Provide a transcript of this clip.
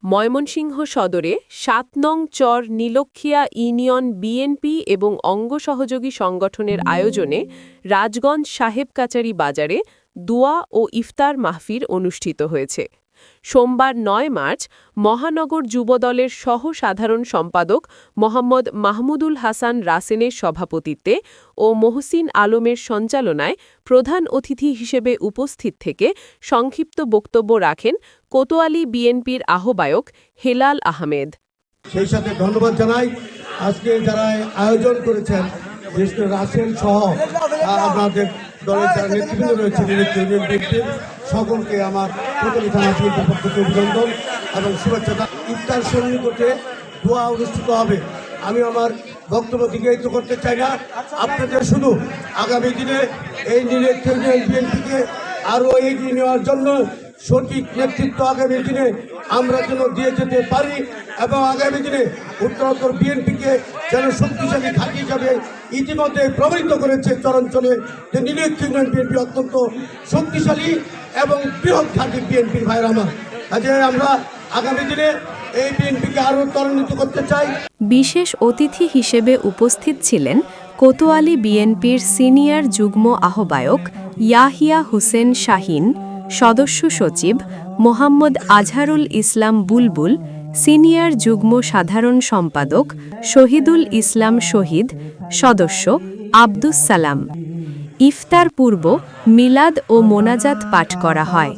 ময়মনসিংহ সদরে ৭ নং চর নীলক্ষিয়া union BNP এবং অঙ্গ সহযোগী সংগঠনের আয়োজনে রাজগঞ্জ সাহেব কাচারি বাজারে দোয়া ও ইফতার মাহফিল অনুষ্ঠিত হয়েছে। সোমবার ৯ মার্চ মহানগর যুবদলের সহ সাধারণ সম্পাদক মোহাম্মদ মাহমুদুল হাসান রাসেনের সভাপতিত্বে ও মহসিন আলমের সঞ্চালনায় প্রধান অতিথি হিসেবে উপস্থিত থেকে সংক্ষিপ্ত বক্তব্য রাখেন কোতোয়ালি বিএনপির আহ্বায়ক হেলাল আহমেদ। সেই সাথে ধন্যবাদ জানাই আজকে যারা আয়োজন করেছেন, বিশেষ করে রাসেল সহ আমাদের দলের যারা নেতৃবৃন্দ রয়েছে সকলকে আমার কোতোয়ালি থানা বিএনপির পক্ষ থেকে অভিনন্দন এবং শুভেচ্ছা। ইফতার সন্নিকটে দোয়া অনুষ্ঠিত হবে। আমি আমার বক্তব্য দীর্ঘায়িত করতে চাই না, আপনাদের শুধু আগামী দিনে এই নীলক্ষিয়া বিএনপিকে আরও এগিয়ে নেওয়ার জন্য সঠিক নেতৃত্ব আগামী দিনে আমরা যেন দিয়ে যেতে পারি এবং আগামী দিনে উত্তরোত্তর বিএনপিকে যেন শক্তিশালী ঘাঁটি যাবে। ইতিমধ্যে প্রমাণিত করেছে চরাঞ্চলে যে নীলক্ষিয়া বিএনপি অত্যন্ত শক্তিশালী এবং বৃহৎ ঘাঁটি বিএনপির ভাইয়ের আমার। কাজে আমরা আগামী দিনে এই বিএনপিকে আরও ত্বরান্বিত করতে চাই। বিশেষ অতিথি হিসেবে উপস্থিত ছিলেন কোতোয়ালি বিএনপির সিনিয়র যুগ্ম আহ্বায়ক ইয়াহিয়া হোসেন শাহীন, সদস্য সচিব মোহাম্মদ আজহারুল ইসলাম বুলবুল, সিনিয়র যুগ্ম সাধারণ সম্পাদক শহীদুল ইসলাম শহীদ, সদস্য আব্দুস সালাম। ইফতার পূর্ব মিলাদ ও মোনাজাত পাঠ করা হয়।